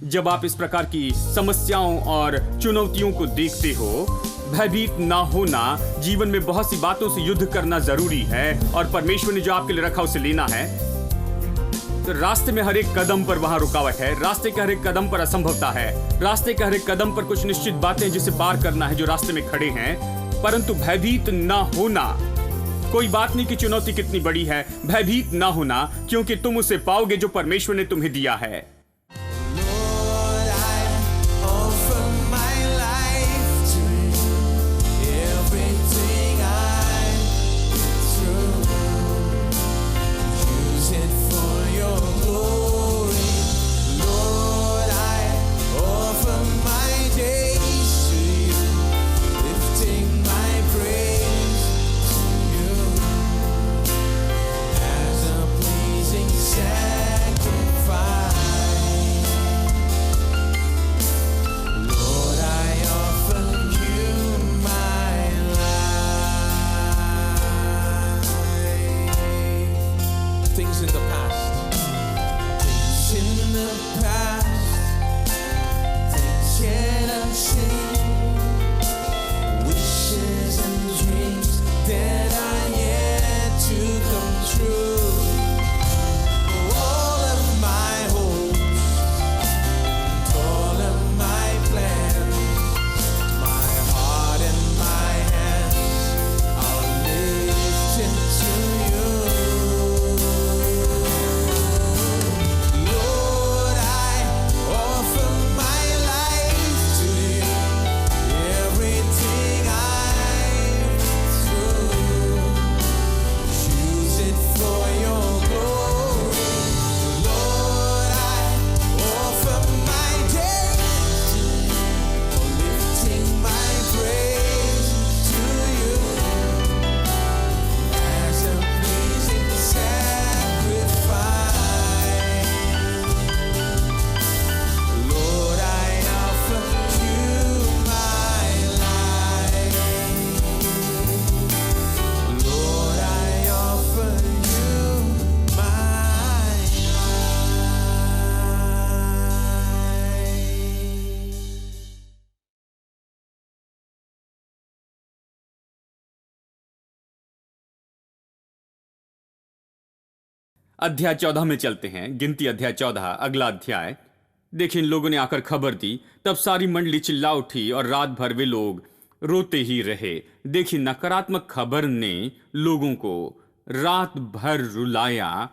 जब आप इस प्रकार की समस्याओं और चुनौतियों को देखते हो, भयभीत ना होना, जीवन में बहुत सी बातों से युद्ध करना जरूरी है और परमेश्वर ने जो आपके लिए रखा उसे लेना है। तो रास्ते में हर एक कदम पर वहां रुकावट है, रास्ते के हर एक कदम पर असंभवता है, रास्ते के हर एक कदम पर कुछ निश्चित बातें जिसे पार करना है जो रास्ते में खड़े हैं। परंतु भयभीत ना होना, कोई बात नहीं कि चुनौती कितनी बड़ी है, भयभीत ना होना, क्योंकि तुम उसे पाओगे जो परमेश्वर ने तुम्हें दिया है। अध्याय 14 में चलते हैं। गिनती अध्याय 14, अगला अध्याय। देखिए, इन लोगों ने आकर खबर दी, तब सारी मंडली चिल्ला उठी और रात भर वे लोग रोते ही रहे। देखिए, नकारात्मक खबर ने लोगों को रात भर रुलाया।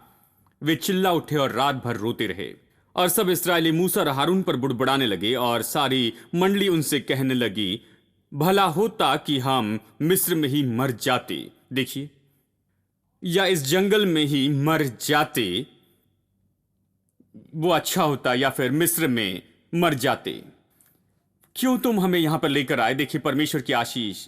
वे चिल्ला उठे और रात भर रोते रहे। और सब इस्राएली मूसा और हारून पर बुड़बुड़ाने लगे और सारी मंडली उनसे कहने लगी, भला होता कि हम मिस्र में ही मर जाते। देखिए, या इस जंगल में ही मर जाते, वो अच्छा होता, या फिर मिस्र में मर जाते। क्यों तुम हमें यहां पर लेकर आए? देखिए, परमेश्वर की आशीष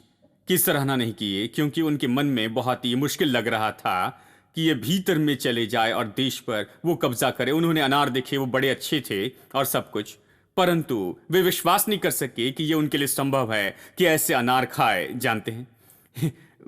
की सराहना नहीं किए, क्योंकि उनके मन में बहुत ही मुश्किल लग रहा था कि ये भीतर में चले जाए और देश पर वो कब्जा करे। उन्होंने अनार देखे, वो बड़े अच्छे थे और सब कुछ, परंतु वे विश्वास नहीं कर सके कि ये उनके लिए संभव है कि ऐसे अनार खाए। जानते हैं,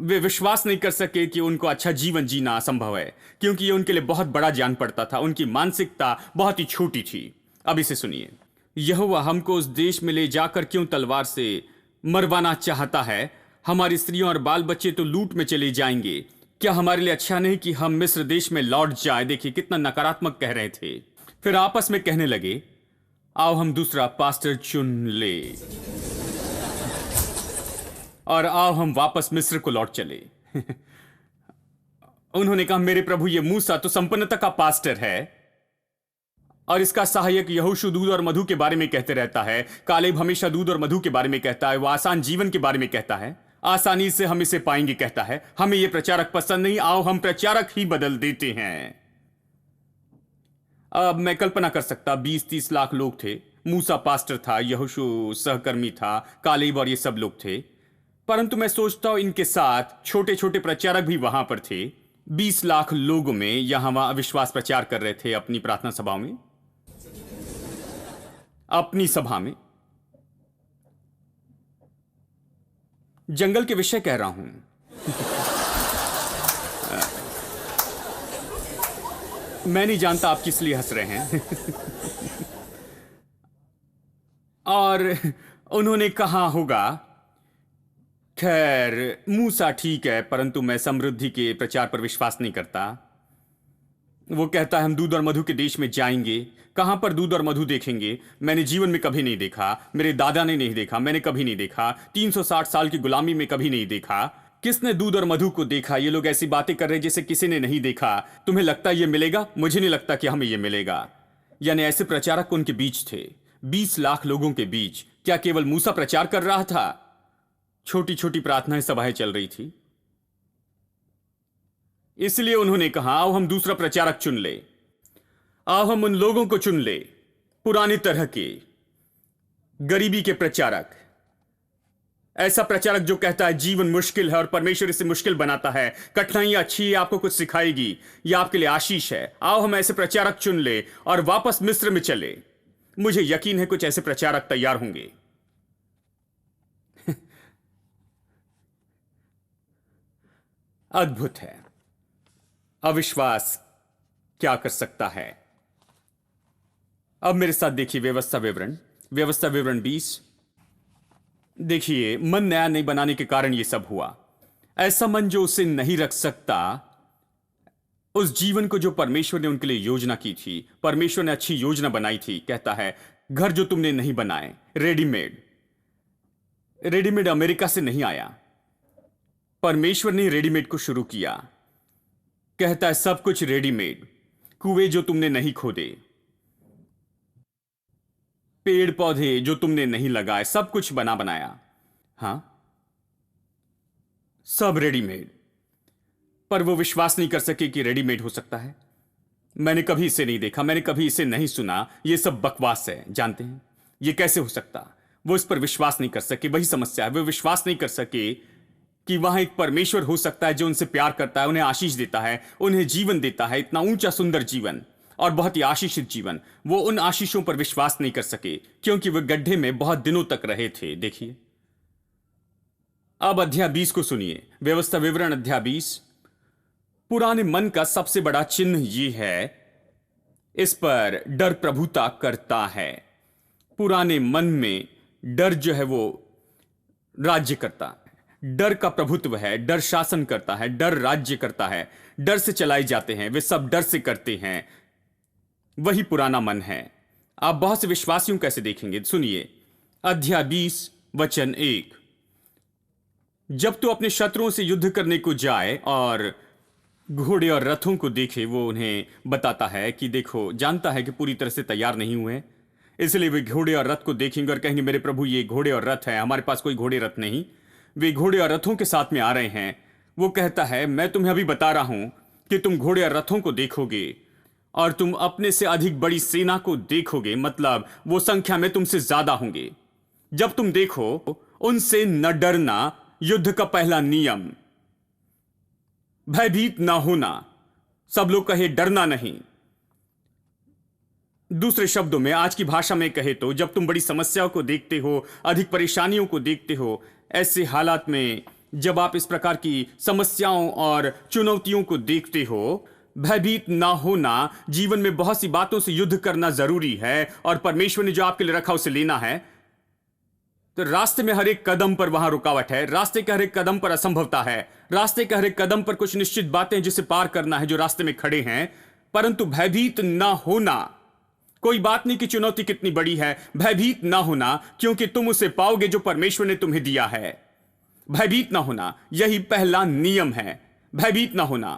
वे विश्वास नहीं कर सके कि उनको अच्छा जीवन जीना असंभव है, क्योंकि ये उनके लिए बहुत बड़ा जान पड़ता था। उनकी मानसिकता बहुत ही छोटी थी। अब इसे सुनिए, यहोवा हमको उस देश में ले जाकर क्यों तलवार से मरवाना चाहता है? हमारी स्त्रियों और बाल बच्चे तो लूट में चले जाएंगे। क्या हमारे लिए अच्छा नहीं कि हम मिस्र देश में लौट जाए? देखिए, कितना नकारात्मक कह रहे थे। फिर आपस में कहने लगे, आओ हम दूसरा पास्टर चुन ले और आओ हम वापस मिस्र को लौट चले। उन्होंने कहा, मेरे प्रभु, ये मूसा तो संपन्नता का पास्टर है और इसका सहायक यहोशू दूध और मधु के बारे में कहते रहता है। कालेब हमेशा दूध और मधु के बारे में कहता है। वो आसान जीवन के बारे में कहता है, आसानी से हम इसे पाएंगे कहता है। हमें ये प्रचारक पसंद नहीं, आओ हम प्रचारक ही बदल देते हैं। अब मैं कल्पना कर सकता, 20-30 लाख लोग थे। मूसा पास्टर था, यहोशू सहकर्मी था, कालेब और ये सब लोग थे। परंतु मैं सोचता हूं इनके साथ छोटे छोटे प्रचारक भी वहां पर थे। 20 लाख लोगों में यहां वहां अविश्वास प्रचार कर रहे थे अपनी प्रार्थना सभाओं में, अपनी सभा में। जंगल के विषय कह रहा हूं। मैं नहीं जानता आप किस लिए हंस रहे हैं। और उन्होंने कहा होगा, खैर मूसा ठीक है, परंतु मैं समृद्धि के प्रचार पर विश्वास नहीं करता। वो कहता है हम दूध और मधु के देश में जाएंगे। कहां पर दूध और मधु देखेंगे? मैंने जीवन में कभी नहीं देखा, मेरे दादा ने नहीं देखा, मैंने कभी नहीं देखा, 360 साल की गुलामी में कभी नहीं देखा। किसने दूध और मधु को देखा? ये लोग ऐसी बातें कर रहे हैं जैसे किसी ने नहीं देखा। तुम्हें लगता है ये मिलेगा? मुझे नहीं लगता कि हमें ये मिलेगा। यानी ऐसे प्रचारक उनके बीच थे, 20 लाख लोगों के बीच। क्या केवल मूसा प्रचार कर रहा था? छोटी छोटी प्रार्थनाएं, सभाएं चल रही थी। इसलिए उन्होंने कहा आओ हम दूसरा प्रचारक चुन ले, आओ हम उन लोगों को चुन ले, पुरानी तरह के गरीबी के प्रचारक, ऐसा प्रचारक जो कहता है जीवन मुश्किल है और परमेश्वर इसे मुश्किल बनाता है, कठिनाइयां अच्छी है, आपको कुछ सिखाएगी, यह आपके लिए आशीष है। आओ हम ऐसे प्रचारक चुन ले और वापस मिस्र में चले। मुझे यकीन है कुछ ऐसे प्रचारक तैयार होंगे। अद्भुत है, अविश्वास क्या कर सकता है। अब मेरे साथ देखिए व्यवस्था विवरण 20। देखिए, मन नया नहीं बनाने के कारण यह सब हुआ। ऐसा मन जो उसे नहीं रख सकता उस जीवन को जो परमेश्वर ने उनके लिए योजना की थी। परमेश्वर ने अच्छी योजना बनाई थी। कहता है घर जो तुमने नहीं बनाए, रेडीमेड अमेरिका से नहीं आया, परमेश्वर ने रेडीमेड को शुरू किया। कहता है सब कुछ रेडीमेड, कुएं जो तुमने नहीं खोदे, पेड़ पौधे जो तुमने नहीं लगाए, सब कुछ बना बनाया, हां सब रेडीमेड। पर वो विश्वास नहीं कर सके कि रेडीमेड हो सकता है। मैंने कभी इसे नहीं देखा, मैंने कभी इसे नहीं सुना, ये सब बकवास है। जानते हैं ये कैसे हो सकता? वो इस पर विश्वास नहीं कर सके। वही समस्या है, वो विश्वास नहीं कर सके कि वहां एक परमेश्वर हो सकता है जो उनसे प्यार करता है, उन्हें आशीष देता है, उन्हें जीवन देता है, इतना ऊंचा सुंदर जीवन और बहुत ही आशीषित जीवन। वो उन आशीषों पर विश्वास नहीं कर सके क्योंकि वे गड्ढे में बहुत दिनों तक रहे थे। देखिए अब अध्याय 20 को सुनिए, व्यवस्था विवरण अध्याय 20। पुराने मन का सबसे बड़ा चिन्ह यह है, इस पर डर प्रभुता करता है। पुराने मन में डर जो है वो राज्य करता है। डर का प्रभुत्व है, डर शासन करता है, डर राज्य करता है, डर से चलाए जाते हैं, वे सब डर से करते हैं। वही पुराना मन है। आप बहुत से विश्वासियों कैसे देखेंगे? सुनिए अध्याय 20 वचन 1। जब तो अपने शत्रुओं से युद्ध करने को जाए और घोड़े और रथों को देखे, वो उन्हें बताता है कि देखो, जानता है कि पूरी तरह से तैयार नहीं हुए, इसलिए वे घोड़े और रथ को देखेंगे और कहेंगे मेरे प्रभु ये घोड़े और रथ है, हमारे पास कोई घोड़े रथ नहीं। वे घोड़े और रथों के साथ में आ रहे हैं। वो कहता है मैं तुम्हें अभी बता रहा हूं कि तुम घोड़े और रथों को देखोगे और तुम अपने से अधिक बड़ी सेना को देखोगे, मतलब वो संख्या में तुमसे ज्यादा होंगे। जब तुम देखो उनसे न डरना, युद्ध का पहला नियम, भयभीत ना होना। सब लोग कहे डरना नहीं। दूसरे शब्दों में, आज की भाषा में कहे तो, जब तुम बड़ी समस्याओं को देखते हो, अधिक परेशानियों को देखते हो, ऐसे हालात में जब आप इस प्रकार की समस्याओं और चुनौतियों को देखते हो, भयभीत ना होना। जीवन में बहुत सी बातों से युद्ध करना जरूरी है और परमेश्वर ने जो आपके लिए रखा उसे लेना है। तो रास्ते में हर एक कदम पर वहां रुकावट है, रास्ते के हर एक कदम पर असंभवता है, रास्ते के हर एक कदम पर कुछ निश्चित बातें जिसे पार करना है जो रास्ते में खड़े हैं। परंतु भयभीत ना होना, कोई बात नहीं कि चुनौती कितनी बड़ी है, भयभीत ना होना, क्योंकि तुम उसे पाओगे जो परमेश्वर ने तुम्हें दिया है। भयभीत ना होना, यही पहला नियम है, भयभीत ना होना।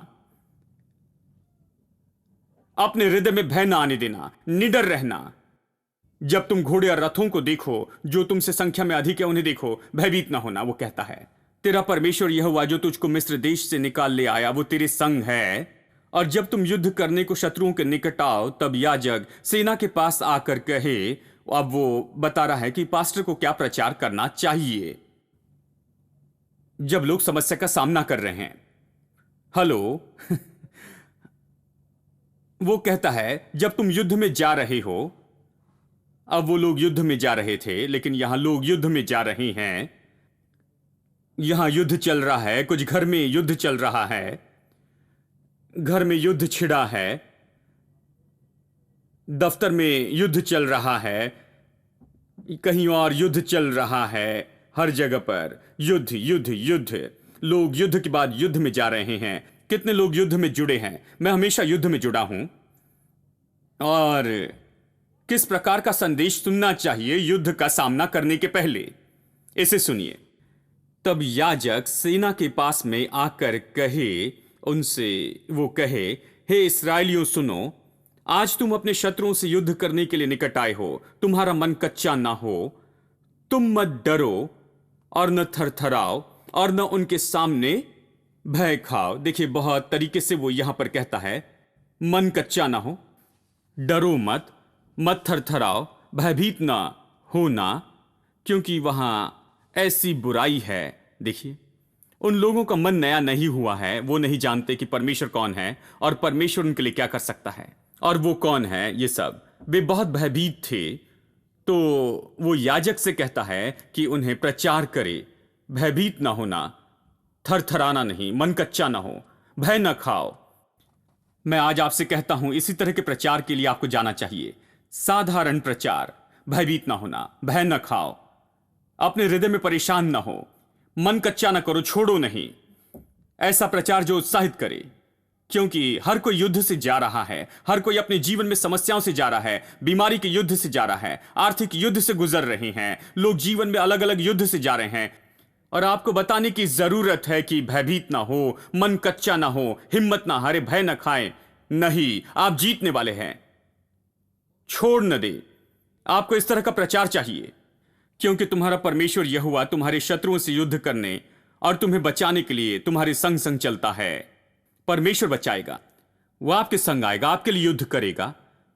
अपने हृदय में भय ना आने देना, निडर रहना। जब तुम घोड़े और रथों को देखो जो तुमसे संख्या में अधिक है, उन्हें देखो, भयभीत ना होना। वो कहता है तेरा परमेश्वर यहोवा जो तुझको मिस्र देश से निकाल ले आया, वो तेरे संग है। और जब तुम युद्ध करने को शत्रुओं के निकट आओ, तब याजक सेना के पास आकर कहे। अब वो बता रहा है कि पास्टर को क्या प्रचार करना चाहिए जब लोग समस्या का सामना कर रहे हैं। हेलो वो कहता है जब तुम युद्ध में जा रहे हो, अब वो लोग युद्ध में जा रहे थे, लेकिन यहां लोग युद्ध में जा रहे हैं। यहां युद्ध चल रहा है, कुछ घर में युद्ध चल रहा है, घर में युद्ध छिड़ा है, दफ्तर में युद्ध चल रहा है, कहीं और युद्ध चल रहा है, हर जगह पर युद्ध युद्ध युद्ध। लोग युद्ध के बाद युद्ध में जा रहे हैं। कितने लोग युद्ध में जुड़े हैं? मैं हमेशा युद्ध में जुड़ा हूं। और किस प्रकार का संदेश सुनना चाहिए युद्ध का सामना करने के पहले, इसे सुनिए। तब याजक सेना के पास में आकर कहे उनसे, वो कहे, हे इस्राएलियों सुनो, आज तुम अपने शत्रुओं से युद्ध करने के लिए निकट आए हो। तुम्हारा मन कच्चा ना हो, तुम मत डरो और न थरथराओ और न उनके सामने भय खाओ। देखिए, बहुत तरीके से वो यहां पर कहता है, मन कच्चा ना हो, डरो मत, मत थरथराओ, भयभीत ना होना, क्योंकि वहां ऐसी बुराई है। देखिए, उन लोगों का मन नया नहीं हुआ है। वो नहीं जानते कि परमेश्वर कौन है और परमेश्वर उनके लिए क्या कर सकता है और वो कौन है। ये सब वे बहुत भयभीत थे। तो वो याजक से कहता है कि उन्हें प्रचार करे, भयभीत ना होना, थरथराना नहीं, मन कच्चा ना हो, भय ना खाओ। मैं आज आपसे कहता हूं, इसी तरह के प्रचार के लिए आपको जाना चाहिए। साधारण प्रचार, भयभीत ना होना, भय ना खाओ, अपने हृदय में परेशान ना हो, मन कच्चा ना करो, छोड़ो नहीं। ऐसा प्रचार जो उत्साहित करे, क्योंकि हर कोई युद्ध से जा रहा है। हर कोई अपने जीवन में समस्याओं से जा रहा है, बीमारी के युद्ध से जा रहा है, आर्थिक युद्ध से गुजर रहे हैं। लोग जीवन में अलग अलग युद्ध से जा रहे हैं और आपको बताने की जरूरत है कि भयभीत ना हो, मन कच्चा ना हो, हिम्मत ना हारे, भय ना खाए। नहीं, आप जीतने वाले हैं। छोड़ न दे। आपको इस तरह का प्रचार चाहिए, क्योंकि तुम्हारा परमेश्वर यहोवा तुम्हारे शत्रुओं से युद्ध करने और तुम्हें बचाने के लिए तुम्हारे संग संग चलता है। परमेश्वर बचाएगा, वो आपके संग आएगा, आपके लिए युद्ध करेगा।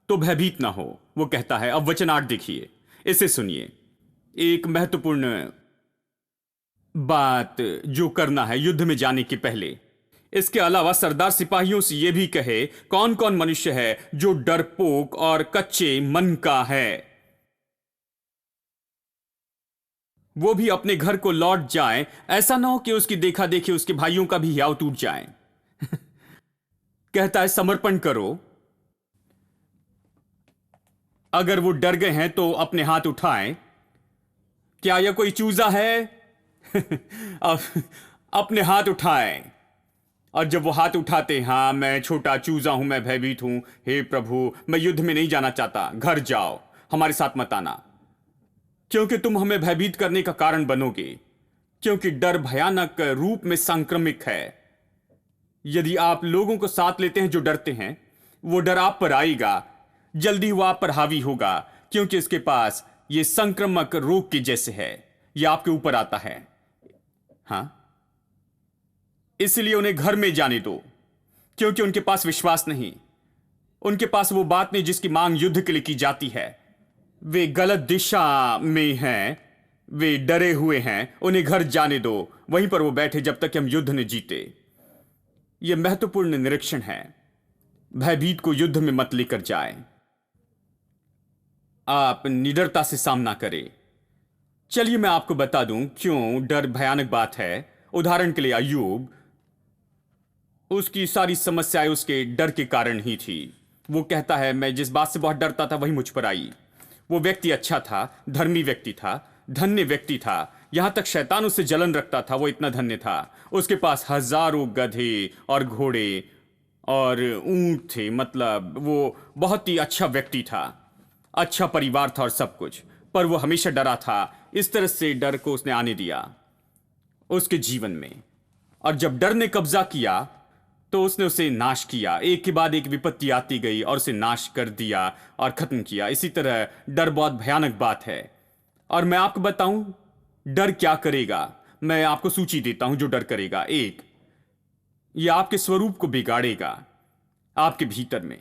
तो भयभीत ना हो, वो कहता है। अब वचन 8 देखिए, इसे सुनिए। एक महत्वपूर्ण बात जो करना है युद्ध में जाने के पहले। इसके अलावा सरदार सिपाहियों से यह भी कहे, कौन कौन मनुष्य है जो डरपोक और कच्चे मन का है, वो भी अपने घर को लौट जाए। ऐसा ना हो कि उसकी देखा देखी उसके भाइयों का भी हियाव टूट जाए। कहता है समर्पण करो। अगर वो डर गए हैं तो अपने हाथ उठाएं। क्या यह कोई चूजा है? अब अपने हाथ उठाएं। और जब वो हाथ उठाते, हाँ मैं छोटा चूजा हूं, मैं भयभीत हूं, हे प्रभु मैं युद्ध में नहीं जाना चाहता, घर जाओ, हमारे साथ मत आना, क्योंकि तुम हमें भयभीत करने का कारण बनोगे। क्योंकि डर भयानक रूप में संक्रमिक है। यदि आप लोगों को साथ लेते हैं जो डरते हैं, वो डर आप पर आएगा, जल्दी वो आप पर हावी होगा, क्योंकि इसके पास ये संक्रामक रोग के जैसे है, ये आपके ऊपर आता है। हाँ, इसलिए उन्हें घर में जाने दो, क्योंकि उनके पास विश्वास नहीं, उनके पास वो बात नहीं जिसकी मांग युद्ध के लिए की जाती है। वे गलत दिशा में हैं, वे डरे हुए हैं। उन्हें घर जाने दो, वहीं पर वो बैठे जब तक कि हम युद्ध न जीते। यह महत्वपूर्ण निरीक्षण है। भयभीत को युद्ध में मत लेकर जाए, आप निडरता से सामना करें। चलिए मैं आपको बता दूं क्यों डर भयानक बात है। उदाहरण के लिए अय्यूब, उसकी सारी समस्याएं उसके डर के कारण ही थी। वो कहता है मैं जिस बात से बहुत डरता था वही मुझ पर आई। वो व्यक्ति अच्छा था, धर्मी व्यक्ति था, धन्य व्यक्ति था, यहां तक शैतान उससे जलन रखता था, वो इतना धन्य था। उसके पास हजारों गधे और घोड़े और ऊंट थे, मतलब वो बहुत ही अच्छा व्यक्ति था, अच्छा परिवार था और सब कुछ। पर वो हमेशा डरा था। इस तरह से डर को उसने आने दिया उसके जीवन में, और जब डर ने कब्जा किया तो उसने उसे नाश किया। एक के बाद एक विपत्ति आती गई और उसे नाश कर दिया और खत्म किया। इसी तरह डर बहुत भयानक बात है। और मैं आपको बताऊं डर क्या करेगा। मैं आपको सूची देता हूं जो डर करेगा। एक, यह आपके स्वरूप को बिगाड़ेगा। आपके भीतर में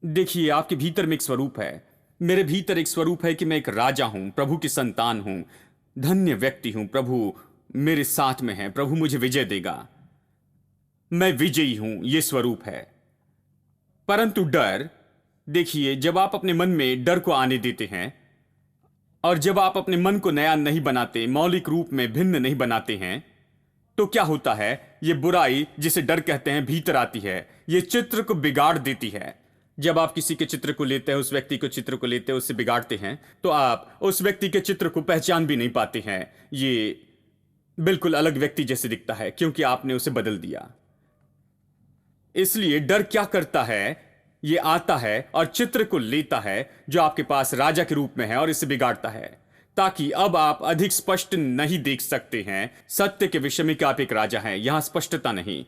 देखिए, आपके भीतर में एक स्वरूप है। मेरे भीतर एक स्वरूप है कि मैं एक राजा हूं, प्रभु की संतान हूं, धन्य व्यक्ति हूं, प्रभु मेरे साथ में है, प्रभु मुझे विजय देगा, मैं विजयी हूं, यह स्वरूप है। परंतु डर, देखिए, जब आप अपने मन में डर को आने देते हैं और जब आप अपने मन को नया नहीं बनाते, मौलिक रूप में भिन्न नहीं बनाते हैं, तो क्या होता है? यह बुराई जिसे डर कहते हैं भीतर आती है, यह चित्र को बिगाड़ देती है। जब आप किसी के चित्र को लेते हैं, उस व्यक्ति को चित्र को लेते हैं, उससे बिगाड़ते हैं, तो आप उस व्यक्ति के चित्र को पहचान भी नहीं पाते हैं। ये बिल्कुल अलग व्यक्ति जैसे दिखता है क्योंकि आपने उसे बदल दिया। इसलिए डर क्या करता है, ये आता है और चित्र को लेता है जो आपके पास राजा के रूप में है और इसे बिगाड़ता है, ताकि अब आप अधिक स्पष्ट नहीं देख सकते हैं सत्य के विषय में कि आप एक राजा हैं। यहां स्पष्टता नहीं,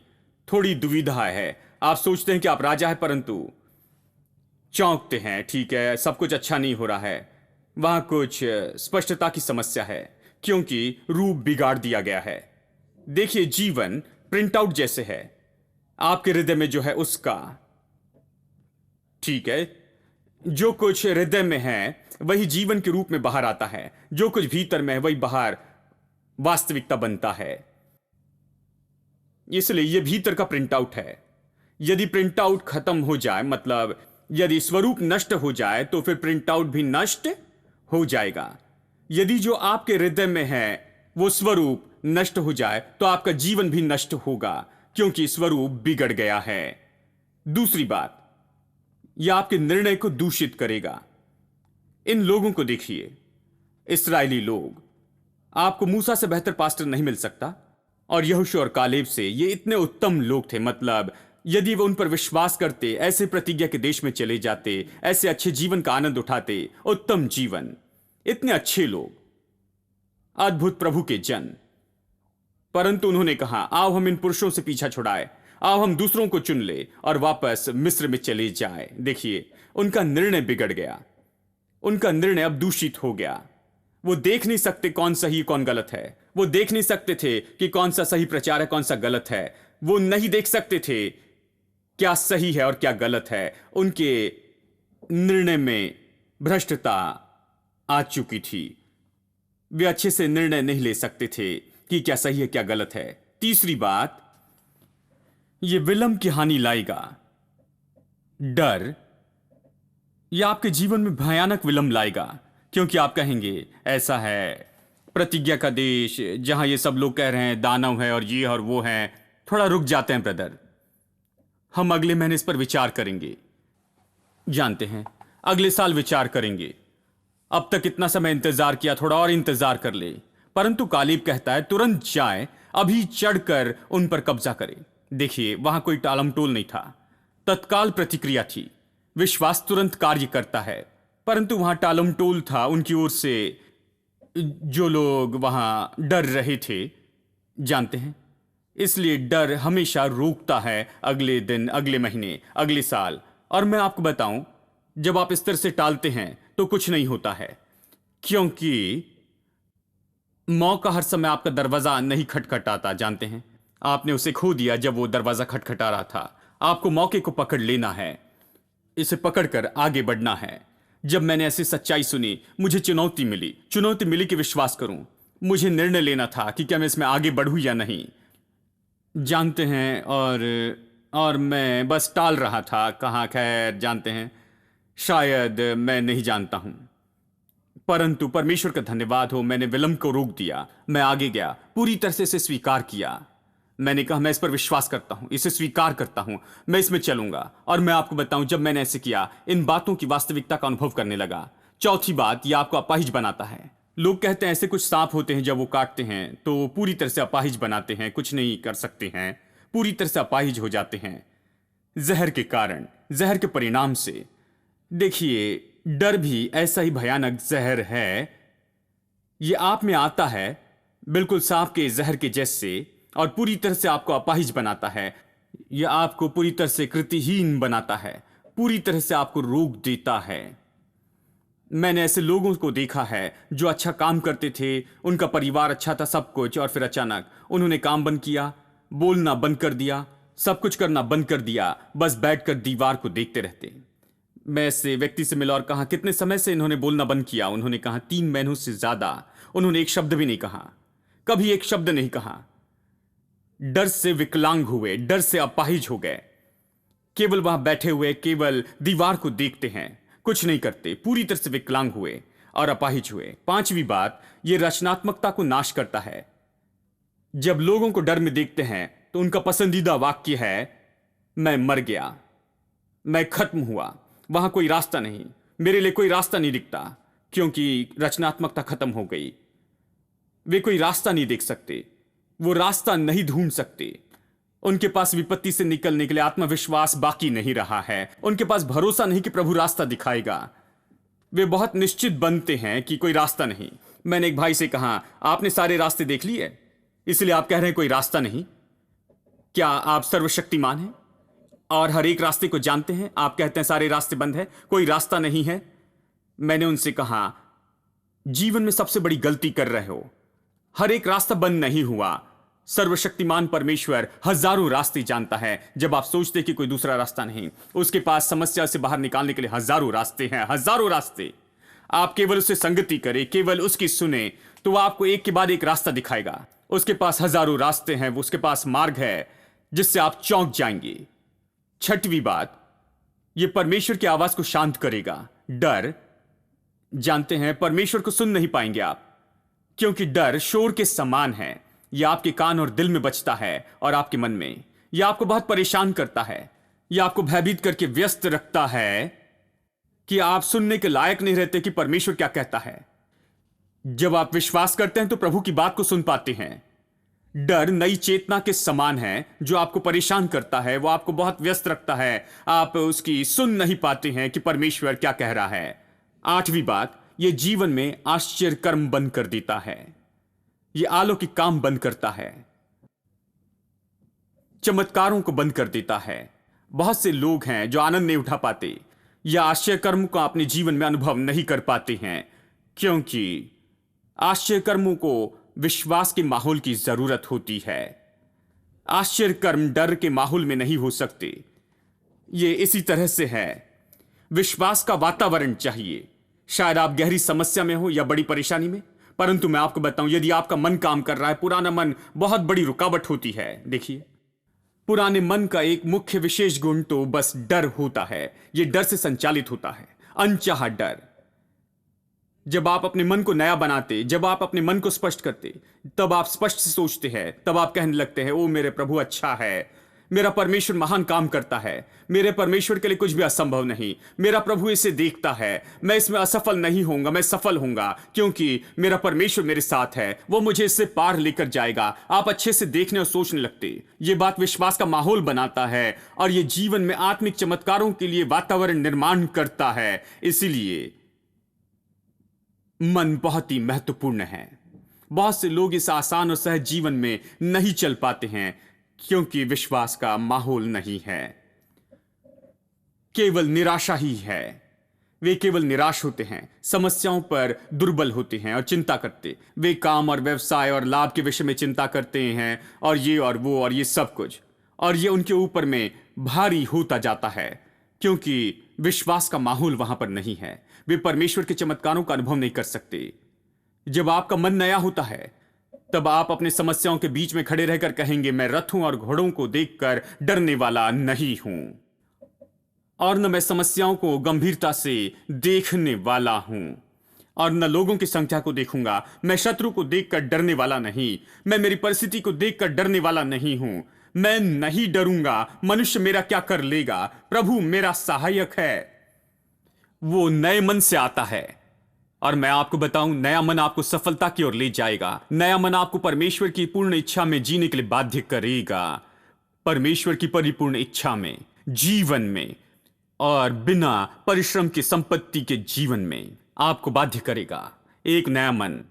थोड़ी दुविधा है। आप सोचते हैं कि आप राजा हैं परंतु चौंकते हैं। ठीक है, सब कुछ अच्छा नहीं हो रहा है। वहां कुछ स्पष्टता की समस्या है क्योंकि रूप बिगाड़ दिया गया है। देखिए, जीवन प्रिंट आउट जैसे है, आपके हृदय में जो है उसका। ठीक है, जो कुछ हृदय में है वही जीवन के रूप में बाहर आता है, जो कुछ भीतर में है वही बाहर वास्तविकता बनता है। इसलिए यह भीतर का प्रिंट आउट है। यदि प्रिंट आउट खत्म हो जाए, मतलब यदि स्वरूप नष्ट हो जाए, तो फिर प्रिंट आउट भी नष्ट हो जाएगा। यदि जो आपके हृदय में है वो स्वरूप नष्ट हो जाए तो आपका जीवन भी नष्ट होगा क्योंकि स्वरूप बिगड़ गया है। दूसरी बात, यह आपके निर्णय को दूषित करेगा। इन लोगों को देखिए, इस्राएली लोग। आपको मूसा से बेहतर पास्टर नहीं मिल सकता, और यहोशू और कालेब से ये इतने उत्तम लोग थे। मतलब यदि वो उन पर विश्वास करते, ऐसे प्रतिज्ञा के देश में चले जाते, ऐसे अच्छे जीवन का आनंद उठाते, उत्तम जीवन, इतने अच्छे लोग, अद्भुत प्रभु के जन। परंतु उन्होंने कहा, आओ हम इन पुरुषों से पीछा छुड़ाए, आओ हम दूसरों को चुन ले और वापस मिस्र में चले जाए। देखिए, उनका निर्णय बिगड़ गया, उनका निर्णय अब दूषित हो गया। वो देख नहीं सकते कौन सही कौन गलत है। वो देख नहीं सकते थे कि कौन सा सही प्रचार है, कौन सा गलत है। वो नहीं देख सकते थे क्या सही है और क्या गलत है। उनके निर्णय में भ्रष्टता आ चुकी थी। वे अच्छे से निर्णय नहीं ले सकते थे कि क्या सही है क्या गलत है। तीसरी बात, यह विलंब की हानि लाएगा। डर यह आपके जीवन में भयानक विलंब लाएगा क्योंकि आप कहेंगे, ऐसा है प्रतिज्ञा का देश जहां ये सब लोग कह रहे हैं दानव है और ये और वो है। थोड़ा रुक जाते हैं ब्रदर, हम अगले महीने इस पर विचार करेंगे। जानते हैं, अगले साल विचार करेंगे। अब तक इतना समय इंतजार किया, थोड़ा और इंतजार कर ले। परंतु कालीब कहता है, तुरंत जाए, अभी चढ़कर उन पर कब्जा करे। देखिए, वहां कोई टालमटोल नहीं था, तत्काल प्रतिक्रिया थी। विश्वास तुरंत कार्य करता है, परंतु वहां टालमटोल था उनकी ओर से। जो लोग वहां डर रहे थे, जानते हैं, इसलिए डर हमेशा रोकता है अगले दिन, अगले महीने, अगले साल। और मैं आपको बताऊं, जब आप इस तरह से टालते हैं तो कुछ नहीं होता है, क्योंकि मौका हर समय आपका दरवाजा नहीं खटखटाता। जानते हैं, आपने उसे खो दिया जब वो दरवाजा खटखटा रहा था। आपको मौके को पकड़ लेना है, इसे पकड़कर आगे बढ़ना है। जब मैंने ऐसी सच्चाई सुनी, मुझे चुनौती मिली कि विश्वास करूं। मुझे निर्णय लेना था कि क्या मैं इसमें आगे बढ़ूं या नहीं। जानते हैं, और मैं बस टाल रहा था। कहाँ, खैर, जानते हैं, शायद मैं नहीं जानता हूं, परंतु परमेश्वर का धन्यवाद हो, मैंने विलंब को रोक दिया। मैं आगे गया, पूरी तरह से इसे स्वीकार किया। मैंने कहा, मैं इस पर विश्वास करता हूं, इसे स्वीकार करता हूं, मैं इसमें चलूंगा। और मैं आपको बताऊं, जब मैंने ऐसे किया, इन बातों की वास्तविकता का अनुभव करने लगा। चौथी बात, यह आपको अपाहिज बनाता है। लोग कहते हैं ऐसे कुछ सांप होते हैं, जब वो काटते हैं तो वो पूरी तरह से अपाहिज बनाते हैं, कुछ नहीं कर सकते हैं, पूरी तरह से अपाहिज हो जाते हैं जहर के कारण, जहर के परिणाम से। देखिए, डर भी ऐसा ही भयानक जहर है। यह आप में आता है बिल्कुल सांप के जहर के जैसे, और पूरी तरह से आपको अपाहिज बनाता है। यह आपको पूरी तरह से कृतिहीन बनाता है, पूरी तरह से आपको रोक देता है। मैंने ऐसे लोगों को देखा है जो अच्छा काम करते थे, उनका परिवार अच्छा था, सब कुछ, और फिर अचानक उन्होंने काम बंद किया, बोलना बंद कर दिया, सब कुछ करना बंद कर दिया, बस बैठकर दीवार को देखते रहते। मैं ऐसे व्यक्ति से मिला और कहा, कितने समय से इन्होंने बोलना बंद किया? उन्होंने कहा, 3 महीनों से ज्यादा। उन्होंने एक शब्द भी नहीं कहा, कभी एक शब्द नहीं कहा। डर से विकलांग हुए, डर से अपाहिज हो गए, केवल वहां बैठे हुए, केवल दीवार को देखते हैं, कुछ नहीं करते, पूरी तरह से विकलांग हुए और अपाहिज हुए। 5वीं बात, यह रचनात्मकता को नाश करता है। जब लोगों को डर में देखते हैं तो उनका पसंदीदा वाक्य है, मैं मर गया, मैं खत्म हुआ। वहां कोई रास्ता नहीं, मेरे लिए कोई रास्ता नहीं दिखता, क्योंकि रचनात्मकता खत्म हो गई। वे कोई रास्ता नहीं देख सकते, वो रास्ता नहीं ढूंढ सकते। उनके पास विपत्ति से निकलने के लिए आत्मविश्वास बाकी नहीं रहा है। उनके पास भरोसा नहीं कि प्रभु रास्ता दिखाएगा। वे बहुत निश्चित बनते हैं कि कोई रास्ता नहीं। मैंने एक भाई से कहा, आपने सारे रास्ते देख लिए, इसलिए आप कह रहे हैं कोई रास्ता नहीं? क्या आप सर्वशक्तिमान हैं और हर एक रास्ते को जानते हैं? आप कहते हैं सारे रास्ते बंद है, कोई रास्ता नहीं है। मैंने उनसे कहा, जीवन में सबसे बड़ी गलती कर रहे हो। हर एक रास्ता बंद नहीं हुआ। सर्वशक्तिमान परमेश्वर हजारों रास्ते जानता है। जब आप सोचते कि कोई दूसरा रास्ता नहीं, उसके पास समस्या से बाहर निकालने के लिए हजारों रास्ते हैं, हजारों रास्ते। आप केवल उससे संगति करें, केवल उसकी सुने, तो वह आपको एक के बाद एक रास्ता दिखाएगा। उसके पास हजारों रास्ते हैं, उसके पास मार्ग है जिससे आप चौंक जाएंगे। छठवीं बात, यह परमेश्वर की आवाज को शांत करेगा। डर, जानते हैं परमेश्वर को सुन नहीं पाएंगे आप, क्योंकि डर शोर के समान है। यह आपके कान और दिल में बजता है और आपके मन में। यह आपको बहुत परेशान करता है। यह आपको भयभीत करके व्यस्त रखता है कि आप सुनने के लायक नहीं रहते कि परमेश्वर क्या कहता है। जब आप विश्वास करते हैं तो प्रभु की बात को सुन पाते हैं। डर नई चेतना के समान है जो आपको परेशान करता है, वो आपको बहुत व्यस्त रखता है। आप उसकी सुन नहीं पाते हैं कि परमेश्वर क्या कह रहा है। आठवीं बात, यह जीवन में आश्चर्य कर्म बंद कर देता है। यह अलौकिक काम बंद करता है, चमत्कारों को बंद कर देता है। बहुत से लोग हैं जो आनंद नहीं उठा पाते या आश्चर्य कर्म को अपने जीवन में अनुभव नहीं कर पाते हैं, क्योंकि आश्चर्य कर्मों को विश्वास के माहौल की जरूरत होती है। आश्चर्य कर्म डर के माहौल में नहीं हो सकते। ये इसी तरह से है, विश्वास का वातावरण चाहिए। शायद आप गहरी समस्या में हो या बड़ी परेशानी में, परंतु मैं आपको बताऊं, यदि आपका मन काम कर रहा है, पुराना मन बहुत बड़ी रुकावट होती है। देखिए, पुराने मन का एक मुख्य विशेष गुण तो बस डर होता है। यह डर से संचालित होता है, अनचाहा डर। जब आप अपने मन को नया बनाते, जब आप अपने मन को स्पष्ट करते, तब आप स्पष्ट से सोचते हैं, तब आप कहने लगते हैं, ओ मेरे प्रभु अच्छा है, मेरा परमेश्वर महान काम करता है, मेरे परमेश्वर के लिए कुछ भी असंभव नहीं, मेरा प्रभु इसे देखता है, मैं इसमें असफल नहीं होऊंगा, मैं सफल होऊंगा, क्योंकि मेरा परमेश्वर मेरे साथ है, वो मुझे इससे पार लेकर जाएगा। आप अच्छे से देखने और सोचने लगते। ये बात विश्वास का माहौल बनाता है और ये जीवन में आत्मिक चमत्कारों के लिए वातावरण निर्माण करता है। इसीलिए मन बहुत ही महत्वपूर्ण है। बहुत से लोग इस आसान और सहज जीवन में नहीं चल पाते हैं क्योंकि विश्वास का माहौल नहीं है। केवल निराशा ही है। वे केवल निराश होते हैं, समस्याओं पर दुर्बल होते हैं और चिंता करते। वे काम और व्यवसाय और लाभ के विषय में चिंता करते हैं और ये और वो और ये सब कुछ, और ये उनके ऊपर में भारी होता जाता है क्योंकि विश्वास का माहौल वहां पर नहीं है। वे परमेश्वर के चमत्कारों का अनुभव नहीं कर सकते। जब आपका मन नया होता है तब आप अपने समस्याओं के बीच में खड़े रहकर कहेंगे, मैं रथों और घोड़ों को देखकर डरने वाला नहीं हूं, और न मैं समस्याओं को गंभीरता से देखने वाला हूं, और न लोगों की संख्या को देखूंगा। मैं शत्रु को देखकर डरने वाला नहीं, मैं मेरी परिस्थिति को देखकर डरने वाला नहीं हूं। मैं नहीं डरूंगा, मनुष्य मेरा क्या कर लेगा, प्रभु मेरा सहायक है। वो नए मन से आता है, और मैं आपको बताऊं, नया मन आपको सफलता की ओर ले जाएगा। नया मन आपको परमेश्वर की पूर्ण इच्छा में जीने के लिए बाध्य करेगा, परमेश्वर की परिपूर्ण इच्छा में, जीवन में, और बिना परिश्रम की संपत्ति के जीवन में आपको बाध्य करेगा। एक नया मन।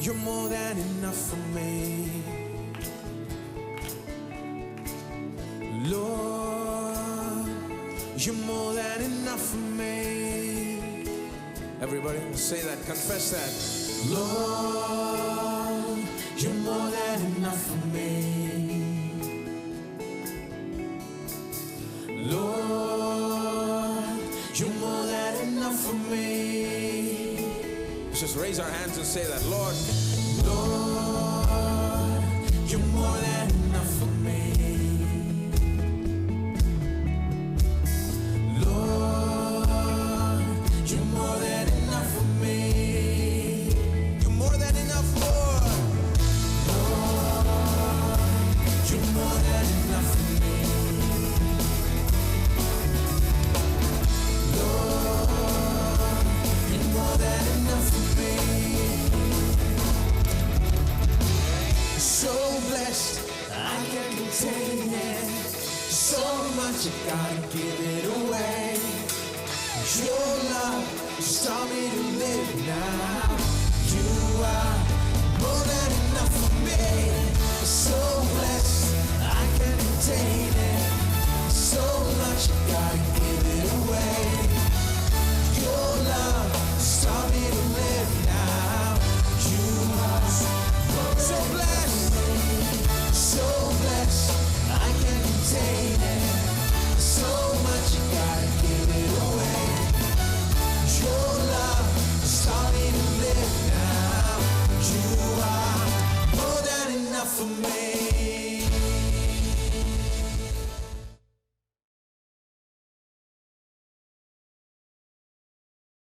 You're more than enough for me. Lord, you're more than enough for me. Everybody say that, confess that. Lord, you're more than enough for me. Lord, you're more than enough for me. Let's just raise our hands and say that. Lord, Lord, you're more than